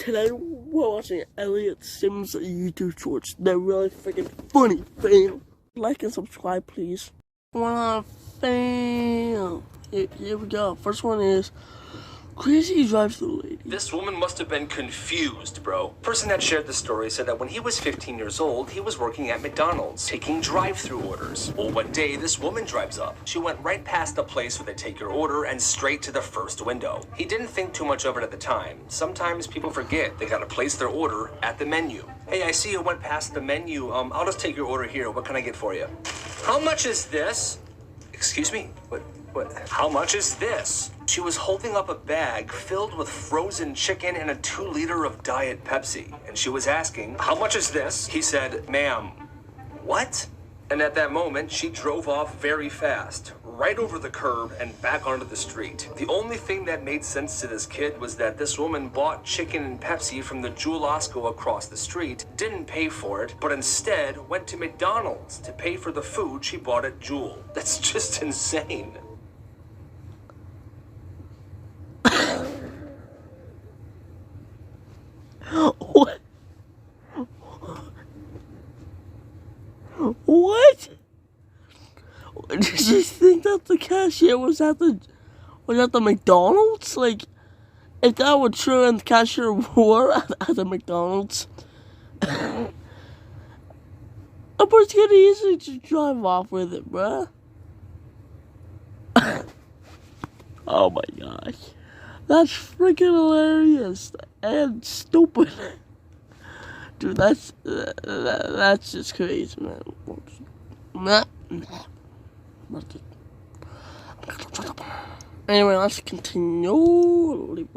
today we're watching Elliot Sims YouTube shorts. They're really freaking funny, fam. Like and subscribe, please. Fam. Here we go. First one is Crazy Drive-Thru Lady. This woman must have been confused, bro. Person that shared the story said that when he was 15 years old, he was working at McDonald's, taking drive-thru orders. Well, one day, this woman drives up. She went right past the place where they take your order and straight to the first window. He didn't think too much of it at the time. Sometimes people forget they gotta place their order at the menu. Hey, I see you went past the menu. I'll just take your order here. What can I get for you? How much is this? Excuse me? What? How much is this? She was holding up a bag filled with frozen chicken and a 2-liter of Diet Pepsi. And she was asking, how much is this? He said, ma'am, what? And at that moment, she drove off very fast, right over the curb and back onto the street. The only thing that made sense to this kid was that this woman bought chicken and Pepsi from the Jewel Osco across the street, didn't pay for it, but instead went to McDonald's to pay for the food she bought at Jewel. That's just insane. What? What? Did you think that the cashier was at the McDonald's? Like, if that were true and the cashier were at the McDonald's, a person could easily just drive off with it, bruh. Oh my gosh. That's freaking hilarious and stupid. Dude, that's just crazy, man. Anyway, let's continue.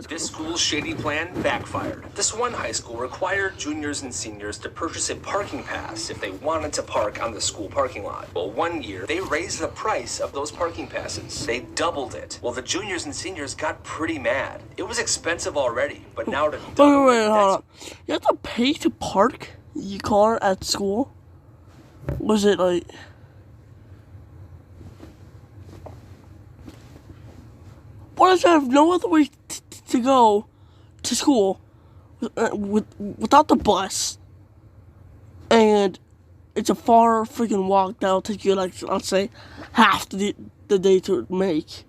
This school's shady plan backfired. This one high school required juniors and seniors to purchase a parking pass if they wanted to park on the school parking lot. Well, one year, they raised the price of those parking passes. They doubled it. Well, the juniors and seniors got pretty mad. It was expensive already, but now to double wait, hold on. You have to pay to park your car at school? Was it like... What if I have no other way to go to school without the bus, and it's a far freaking walk that'll take you, like, let's say, half the day to make.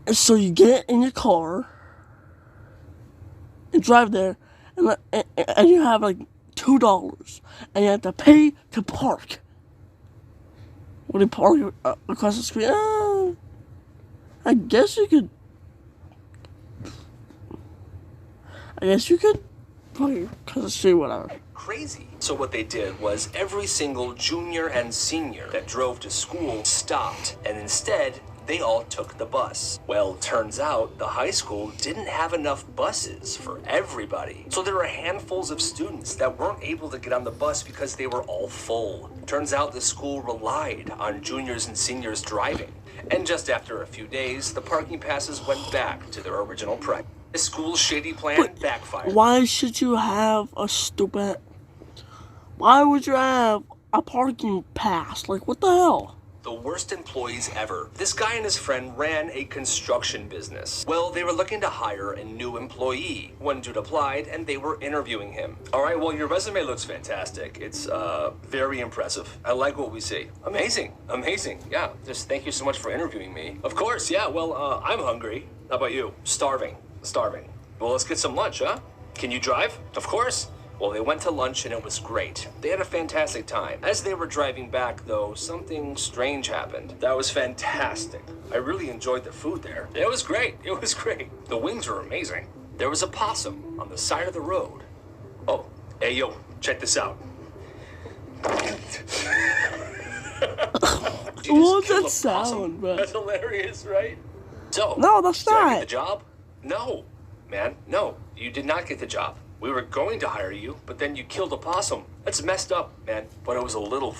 And so you get in your car and drive there, and you have like $2, and you have to pay to park. When you park across the street, I guess you could probably across the street, whatever. Crazy. So what they did was every single junior and senior that drove to school stopped, and instead they all took the bus. Well, turns out the high school didn't have enough buses for everybody. So there were handfuls of students that weren't able to get on the bus because they were all full. Turns out the school relied on juniors and seniors driving. And just after a few days, the parking passes went back to their original price. The school's shady plan backfired. Why should you have a stupid... Why would you have a parking pass? Like, what the hell? The worst employees ever. This guy and his friend ran a construction business. Well, they were looking to hire a new employee. One dude applied, and they were interviewing him. All right, well, your resume looks fantastic. It's very impressive. I like what we see. Amazing, amazing. Yeah, just thank you so much for interviewing me. Of course, yeah, well, I'm hungry. How about you? Starving. Well, let's get some lunch, huh? Can you drive? Of course. Well, they went to lunch and it was great. They had a fantastic time. As they were driving back, though, something strange happened. That was fantastic. I really enjoyed the food there. It was great. It was great. The wings were amazing. There was a possum on the side of the road. Oh, hey, yo, check this out. What was that sound, bro? That's hilarious, right? So, no, that's did I not. get the job? No, man, no, you did not get the job. We were going to hire you, but then you killed a possum. That's messed up, man, but it was a little...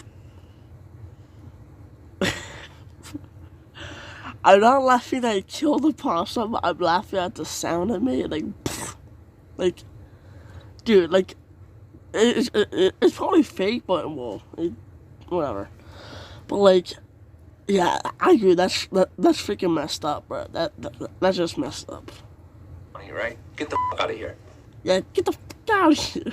I'm not laughing that I killed a possum. I'm laughing at the sound it made. Like, dude, like, it's probably fake, but, well, whatever. But, like, yeah, I agree. That's freaking messed up, bro. That's just messed up. right? Get the fuck out of here. Yeah, get the fuck out of here.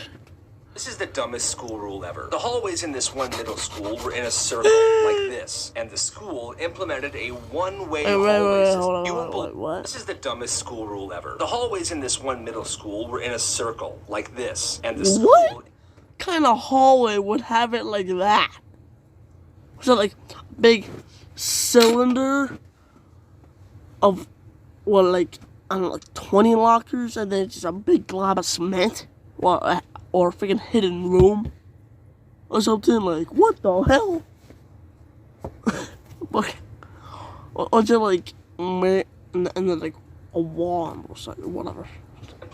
This is the dumbest school rule ever. The hallways in this one middle school were in a circle like this, and the school implemented a one-way hallway system. You won't believe what? This is the dumbest school rule ever. The hallways in this one middle school were in a circle like this, and the school. What kind of hallway would have it like that? Was it like a big cylinder of, well, like, I don't know, like 20 lockers, and then just a big glob of cement? Well, or a freaking hidden room or something? Like, what the hell? Or just like, and then like a wand or something, whatever.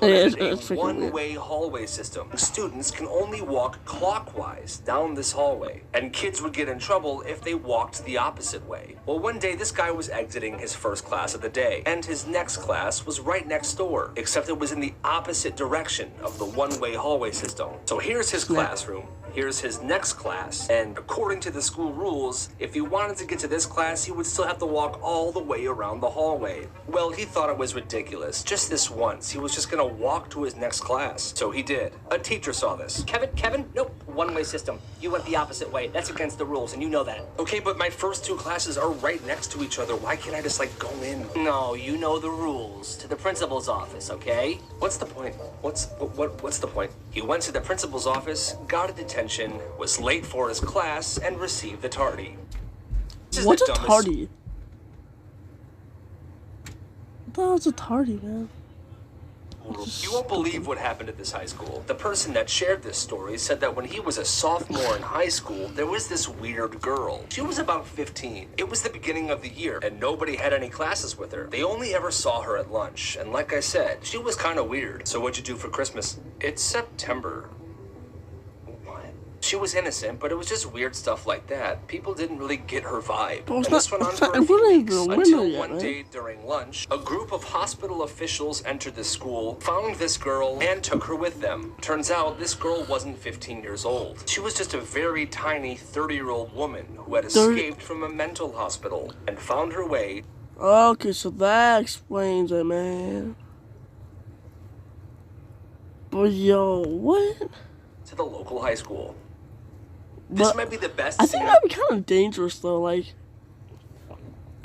It's a one-way hallway system. Students can only walk clockwise down this hallway, and kids would get in trouble if they walked the opposite way. Well, one day this guy was exiting his first class of the day, and his next class was right next door, except it was in the opposite direction of the one-way hallway system. So here's his classroom. Here's his next class, and according to the school rules, if he wanted to get to this class, he would still have to walk all the way around the hallway. Well, he thought it was ridiculous. Just this once, he was just gonna walk to his next class. So he did. A teacher saw this. Kevin, nope, one-way system. You went the opposite way. That's against the rules, and you know that. Okay, but my first two classes are right next to each other. Why can't I just, like, go in? No, you know the rules. To the principal's office, okay? What's the point? What's the point? He went to the principal's office, got a detention, was late for his class, and received the tardy. What's a tardy? I thought it was a tardy, man. You won't believe what happened at this high school. The person that shared this story said that when he was a sophomore in high school, there was this weird girl. She was about 15. It was the beginning of the year, and nobody had any classes with her. They only ever saw her at lunch, and like I said, she was kind of weird. So what'd you do for Christmas? It's September. She was innocent, but it was just weird stuff like that. People didn't really get her vibe. And this went on for a few weeks, until one day during lunch, a group of hospital officials entered the school, found this girl, and took her with them. Turns out, this girl wasn't 15 years old. She was just a very tiny 30-year-old woman who had escaped from a mental hospital and found her way. Okay, so that explains it, man. But yo, what? To the local high school. This might be the best. I think that'd be kind of dangerous, though. Like,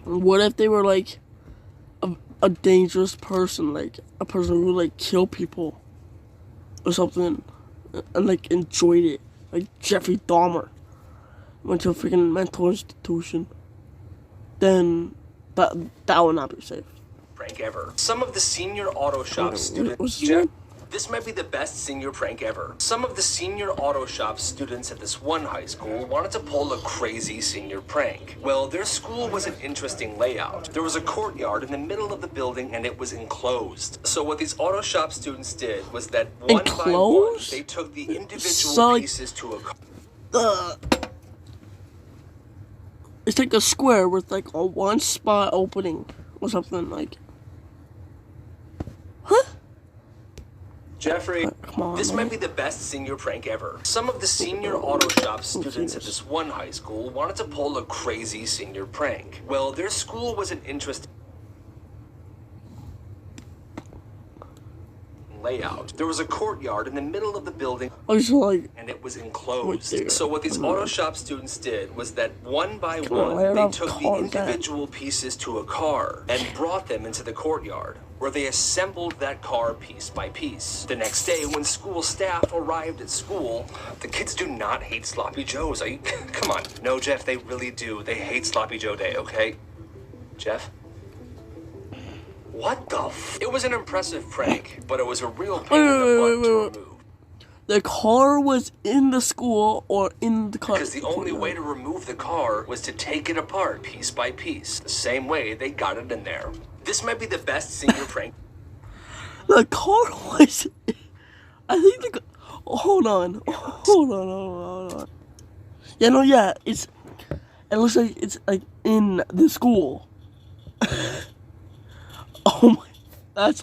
what if they were like a dangerous person, like a person who like kill people or something, and like enjoyed it, like Jeffrey Dahmer went to a freaking mental institution? Then that would not be safe. Prank ever. Some of the senior auto shop students. This might be the best senior prank ever. Some of the senior auto shop students at this one high school wanted to pull a crazy senior prank. Well, their school was an interesting layout. There was a courtyard in the middle of the building and it was enclosed. So what these auto shop students did was that one by one, they took the individual pieces to a it's like a square with like a one spot opening or something like. Huh? Jeffrey, this man. might be the best senior prank ever. Some of the senior auto shop students at this one high school wanted to pull a crazy senior prank. Well, their school was an interesting layout. There was a courtyard in the middle of the building and it was enclosed. So what these auto shop students did was that one by one, they took the individual pieces to a car and brought them into the courtyard, where they assembled that car piece by piece. The next day, when school staff arrived at school, the kids do not hate Sloppy Joes. Are you, come on. No, Jeff, they really do. They hate Sloppy Joe Day, okay? Jeff? What the It was an impressive prank, but it was a real pain in the butt to remove. The car was in the school or in the car? Because the only way to remove the car was to take it apart piece by piece, the same way they got it in there. This might be the best senior prank. The car was... I think the... Hold on. Hold on. Yeah, no, yeah. It looks like it's like in the school. Oh my... That's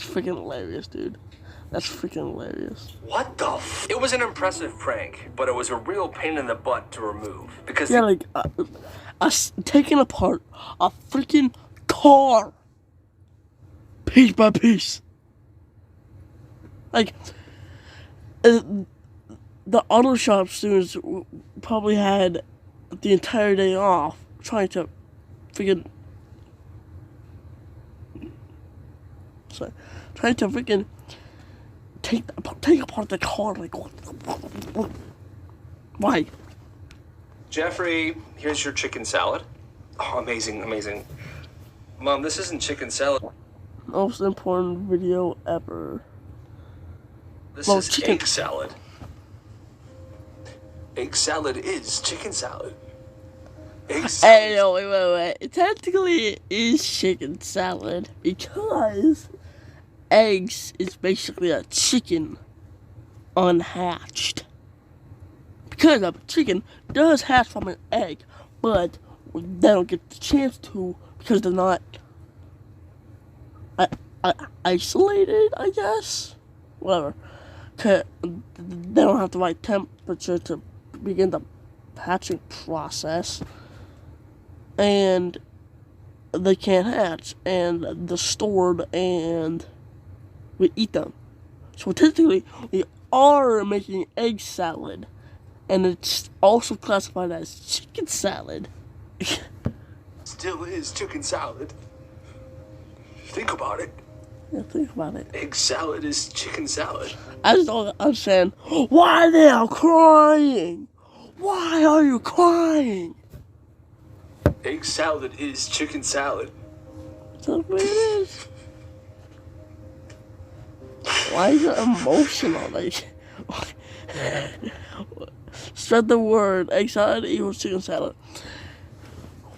freaking hilarious, dude. That's freaking hilarious. What the It was an impressive prank, but it was a real pain in the butt to remove. Because... Yeah, like... taking apart a freaking car. Piece by piece. Like, uh, the auto shop students probably had the entire day off trying to freaking take apart the car. Like, why? Jeffrey, here's your chicken salad. Oh, amazing, amazing. Mom, this isn't chicken salad. Most important video ever. This Well, is chicken. egg salad. Egg salad is chicken salad. Egg salad. Hey, no, wait. Technically, it is chicken salad because eggs is basically a chicken unhatched. Because a chicken does hatch from an egg, but they don't get the chance to because they're not isolated, I guess. Whatever. 'Cause they don't have the right temperature to begin the hatching process. And they can't hatch. And they're stored and we eat them. So technically, we are making egg salad. And it's also classified as chicken salad. Still is chicken salad. Think about it. Yeah, think about it. Egg salad is chicken salad. I just don't understand why they are crying. Why are you crying? Egg salad is chicken salad. That's what it is. Why is it emotional? Like, spread the word. Egg salad equals chicken salad.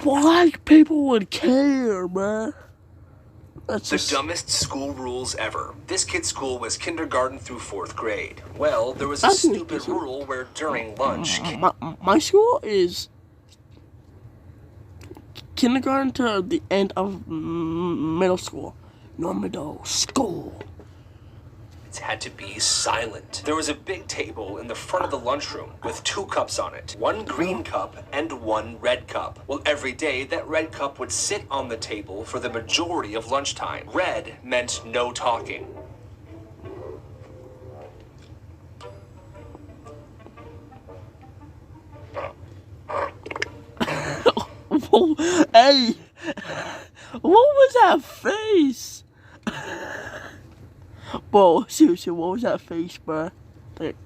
Why people would care, man? That's The just dumbest school rules ever. This kid's school was kindergarten through 4th grade. Well, there was a That's stupid interesting. rule where during lunch, my school is kindergarten to the end of middle school. No middle school. kids had to be silent. There was a big table in the front of the lunchroom with 2 cups on it. 1 green cup and 1 red cup. Well, every day that red cup would sit on the table for the majority of lunchtime. Red meant no talking. Hey, what was that face? Bro, seriously, what was that face, bro? Like,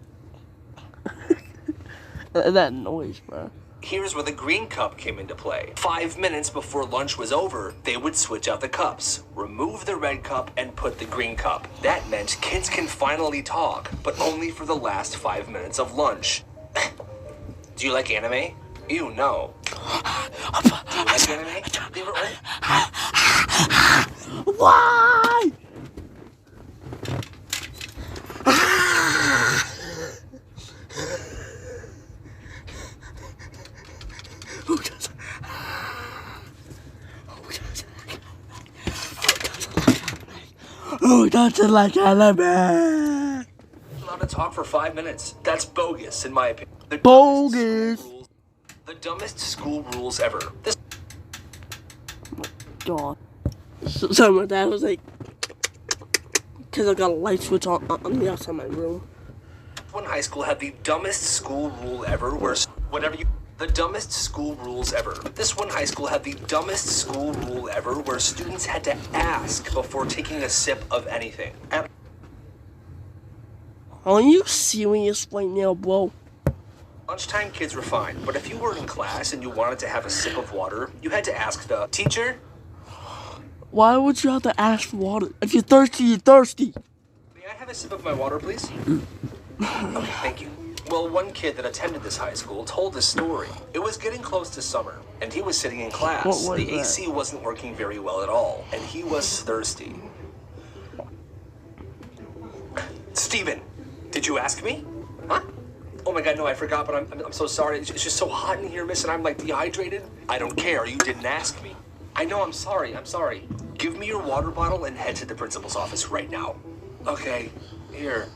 that noise, bro. Here's where the green cup came into play. 5 minutes before lunch was over, they would switch out the cups, remove the red cup, and put the green cup. That meant kids can finally talk, but only for the last 5 minutes of lunch. Do you like anime? Ew, no. Do you like anime? They were Why? Who doesn't like anime? allowed to talk for 5 minutes. That's bogus, in my opinion. Bogus. The dumbest school rules ever. This God. So my dad was like, because I got a light switch on the outside of my room. one high school had the dumbest school rule ever where the dumbest school rules ever. This one high school had the dumbest school rule ever where students had to ask before taking a sip of anything. At Are you serious right now, bro? lunchtime, kids were fine, but if you were in class and you wanted to have a sip of water, you had to ask the teacher, Why would you have to ask for water? If you're thirsty, you're thirsty. "May I have a sip of my water, please?" Okay, thank you. Well, one kid that attended this high school told a story. It was getting close to summer, and he was sitting in class. What was The that? AC wasn't working very well at all, and he was thirsty. Steven, did you ask me? Huh? Oh my god, no, I forgot, but I'm so sorry. It's just so hot in here, miss, and I'm like dehydrated. I don't care, you didn't ask me. I know, I'm sorry. Give me your water bottle and head to the principal's office right now. Okay, here.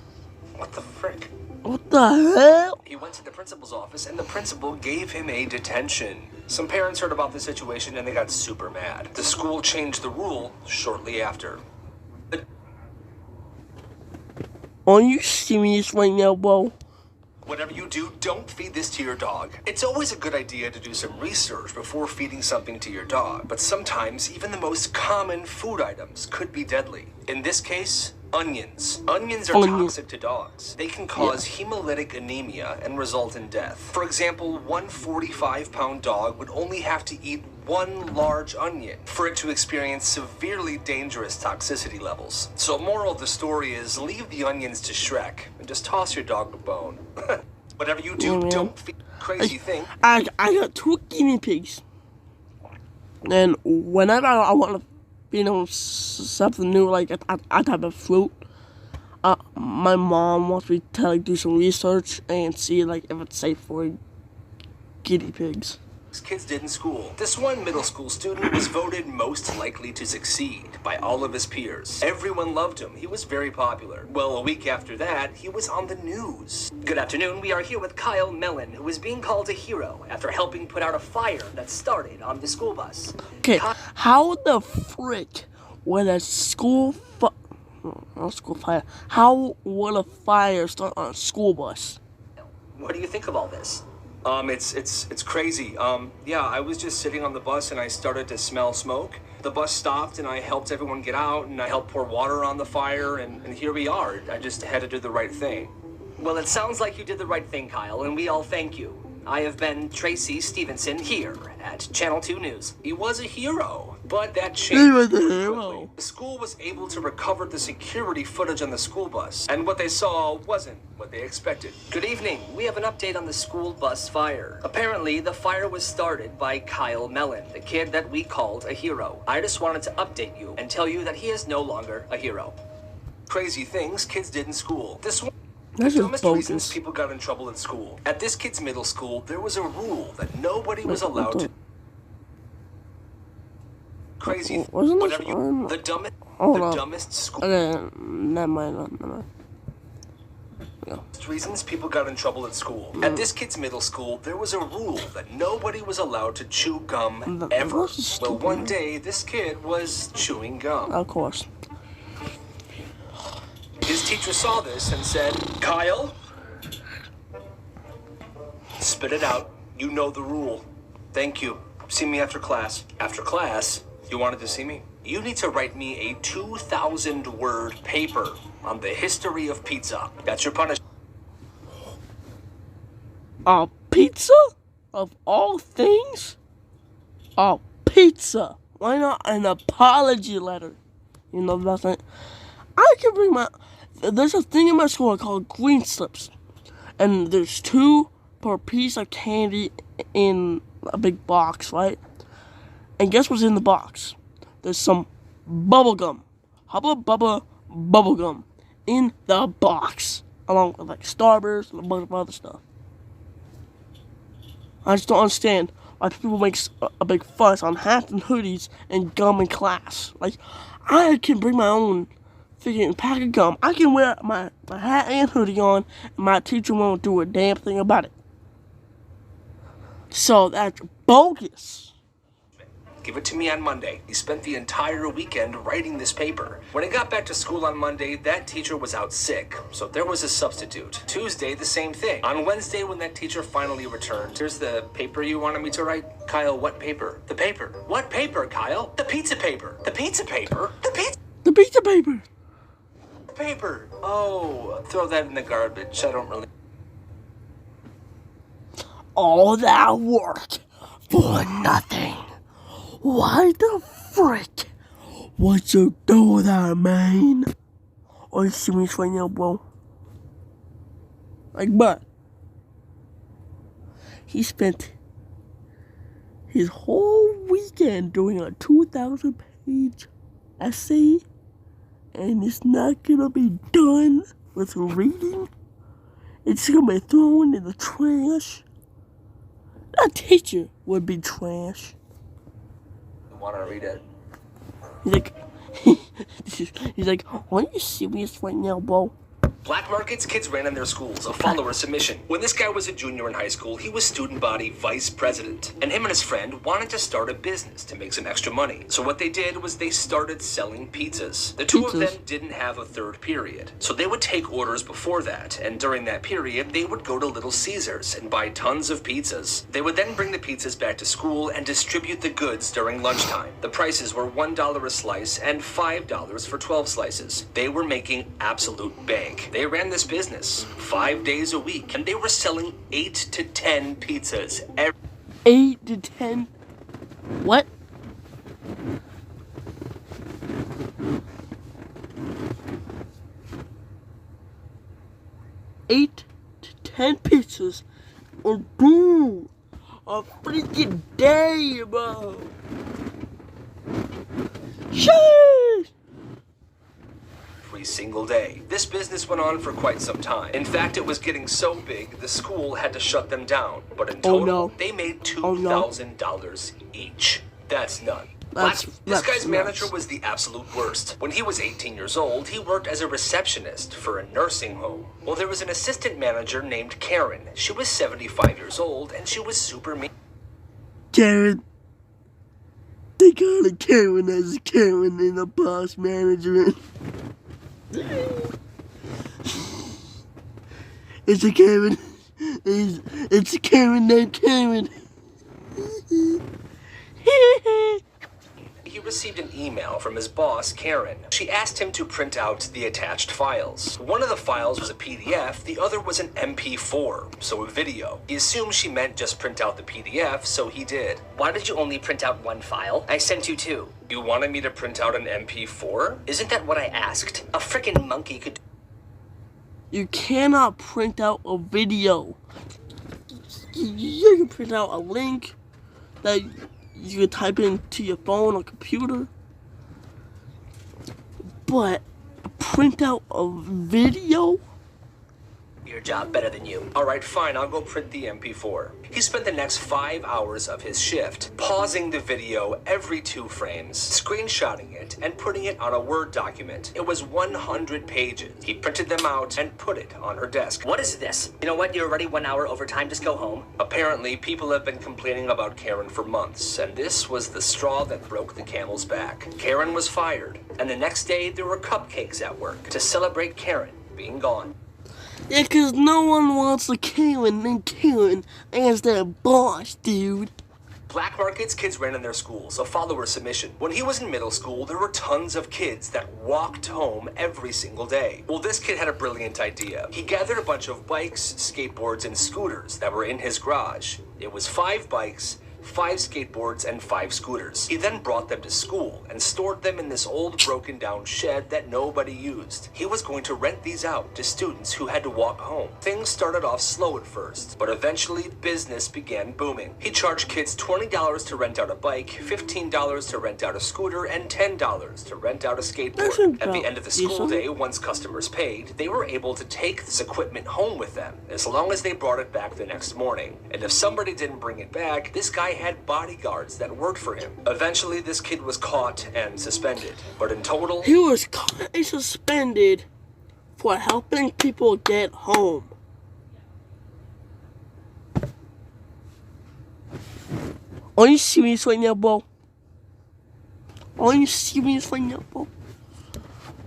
What the frick? What the hell? He went to the principal's office and the principal gave him a detention. Some parents heard about the situation and they got super mad. The school changed the rule shortly after. Are you serious right now, bro? Whatever you do, don't feed this to your dog. It's always a good idea to do some research before feeding something to your dog, but sometimes even the most common food items could be deadly. In this case, onions. Onions are toxic to dogs. They can cause hemolytic anemia and result in death. For example, one 45-pound dog would only have to eat one large onion for it to experience severely dangerous toxicity levels. So moral of the story is leave the onions to Shrek and just toss your dog a bone. Whatever you do, don't feed crazy thing. I got 2 guinea pigs. And whenever I want to feed them something new, like a type of fruit, my mom wants me to like do some research and see like if it's safe for guinea pigs. Kids did in school. This one middle school student was voted most likely to succeed by all of his peers. Everyone loved him. He was very popular. Well, a week after that, he was on the news. Good afternoon. We are here with Kyle Mellon, who is being called a hero after helping put out a fire that started on the school bus. Okay, how the frick would a school fire? How would a fire start on a school bus? What do you think of all this? It's crazy. Yeah, I was just sitting on the bus and I started to smell smoke. The bus stopped and I helped everyone get out and I helped pour water on the fire and here we are. I just had to do the right thing. Well, it sounds like you did the right thing, Kyle, and we all thank you. I have been Tracy Stevenson here at Channel 2 News. He was a hero, but that changed. hero. The school was able to recover the security footage on the school bus, and what they saw wasn't what they expected. Good evening. We have an update on the school bus fire. Apparently, the fire was started by Kyle Mellon, the kid that we called a hero. I just wanted to update you and tell you that he is no longer a hero. Crazy things kids did in school. This one. That's The just dumbest reasons bogus. people got in trouble at school. At this kid's middle school, there was a rule that nobody was allowed to. Crazy. Wasn't this Whatever you. on? The dumbest. Hold The on. dumbest school. Okay, never mind. Reasons people got in trouble at school. At this kid's middle school, there was a rule that nobody was allowed to chew gum ever. This is Well, stupid. one day, this kid was chewing gum. Of course. His teacher saw this and said, Kyle, spit it out. You know the rule. Thank you. See me after class. After class, you wanted to see me? You need to write me a 2,000-word paper on the history of pizza. That's your punishment. Pizza? Of all things? Pizza. Why not an apology letter? You know, that's it. I can bring my... There's a thing in my school called green slips. And there's 2 per piece of candy in a big box, right? And guess what's in the box? There's some bubble gum. Hubba bubba bubble gum in the box. Along with like Starburst and a bunch of other stuff. I just don't understand why people make a big fuss on hats and hoodies and gum in class. Like, I can bring my own freaking pack of gum. I can wear my hat and hoodie on, and my teacher won't do a damn thing about it. So that's bogus. Give it to me on Monday. He spent the entire weekend writing this paper. When he got back to school on Monday, that teacher was out sick, so there was a substitute. Tuesday, the same thing. On Wednesday, when that teacher finally returned, here's the paper you wanted me to write. Kyle, what paper? The paper. What paper, Kyle? The pizza paper. The pizza paper? The pizza The pizza paper. paper. Oh, throw that in the garbage. I don't really... All that work for nothing. Why the frick would you do that, man? Are you serious right now, bro? Like, but he spent his whole weekend doing a 2,000-page essay, and it's not gonna be done with reading. It's gonna be thrown in the trash. That teacher would be trash. want to read it. He's like, he's like, are you serious right now, bro? Black markets, kids ran in their schools, a follower submission. When this guy was a junior in high school, he was student body vice president. And him and his friend wanted to start a business to make some extra money. So what they did was they started selling pizzas. The two of them didn't have a third period. So they would take orders before that, and during that period, they would go to Little Caesars and buy tons of pizzas. They would then bring the pizzas back to school and distribute the goods during lunchtime. The prices were $1 a slice and $5 for 12 slices. They were making absolute bank. They ran this business 5 days a week, and they were selling 8 to 10 pizzas every 8 to 10. What? Eight to 10 pizzas or boom a freaking day, bro. Sheesh. every single day. This business went on for quite some time. In fact, it was getting so big, the school had to shut them down. But in total, they made $2,000 each. That's none. This guy's manager was the absolute worst. When he was 18 years old, he worked as a receptionist for a nursing home. Well, there was an assistant manager named Karen. She was 75 years old, and she was super mean. Karen. They got a Karen as a Karen and a boss manager. It's a Karen. It's a Karen named Karen. He received an email from his boss, Karen. She asked him to print out the attached files. One of the files was a PDF, the other was an MP4, so a video. He assumed she meant just print out the PDF, so he did. Why did you only print out one file? I sent you two. You wanted me to print out an MP4? Isn't that what I asked? A frickin' monkey could... You cannot print out a video. You can print out a link that you can type into your phone or computer. But print out a video? Your job better than you. Alright, fine, I'll go print the MP4. He spent the next 5 hours of his shift pausing the video every 2 frames, screenshotting it, and putting it on a Word document. It was 100 pages. He printed them out and put it on her desk. What is this? You know what? You're already 1 hour over time. Just go home. Apparently, people have been complaining about Karen for months, and this was the straw that broke the camel's back. Karen was fired, and the next day there were cupcakes at work to celebrate Karen being gone. Yeah, because no one wants a Karen named Karen as their boss, dude. Black markets, kids ran in their schools, a follower submission. When he was in middle school, there were tons of kids that walked home every single day. Well, this kid had a brilliant idea. He gathered a bunch of bikes, skateboards, and scooters that were in his garage. It was 5 bikes, 5 skateboards, and 5 scooters. He then brought them to school and stored them in this old broken down shed that nobody used. He was going to rent these out to students who had to walk home. Things started off slow at first, but eventually business began booming. He charged kids $20 to rent out a bike, $15 to rent out a scooter, and $10 to rent out a skateboard. At the end of the school day, once customers paid, they were able to take this equipment home with them, as long as they brought it back the next morning. And if somebody didn't bring it back, this guy had bodyguards that worked for him. Eventually, this kid was caught and suspended. But in total, he was caught and suspended for helping people get home. Are you serious right now, bro? Are you serious right now, bro?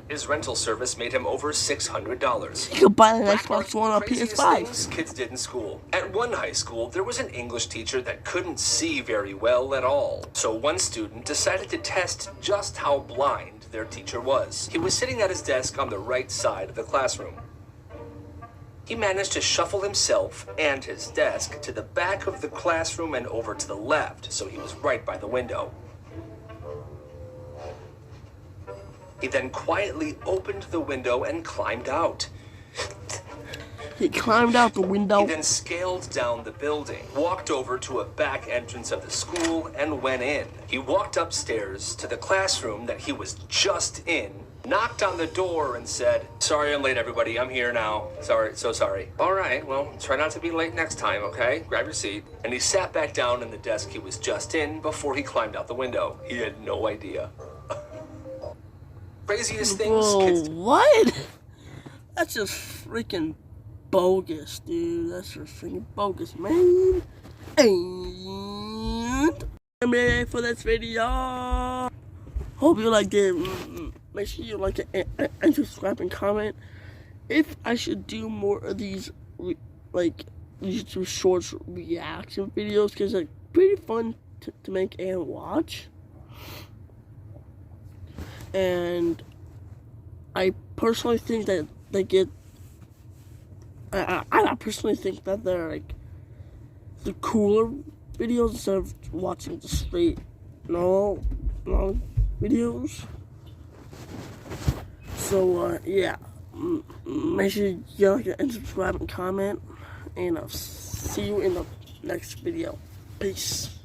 his rental service made him over $600. You could buy an Xbox One or PS5. Things kids did in school. At one high school, there was an English teacher that couldn't see very well at all. So one student decided to test just how blind their teacher was. He was sitting at his desk on the right side of the classroom. He managed to shuffle himself and his desk to the back of the classroom and over to the left, so he was right by the window. He then quietly opened the window and climbed out. He climbed out the window. He then scaled down the building, walked over to a back entrance of the school, and went in. He walked upstairs to the classroom that he was just in, knocked on the door and said, "Sorry I'm late, everybody. I'm here now. So sorry. All right, well, try not to be late next time, okay? Grab your seat." And he sat back down in the desk he was just in before he climbed out the window. He had no idea. Craziest things, Whoa, kids... what? That's just freaking bogus, dude. That's just freaking bogus, man. And I'm ready for this video. Hope you liked it. Make sure you like it and subscribe and comment. If I should do more of these, like, YouTube Shorts reaction videos, because they're pretty fun to make and watch. And I personally think that they get. I personally think that they're like the cooler videos instead of watching the straight long videos. So yeah, make sure you like and subscribe and comment, and I'll see you in the next video. Peace.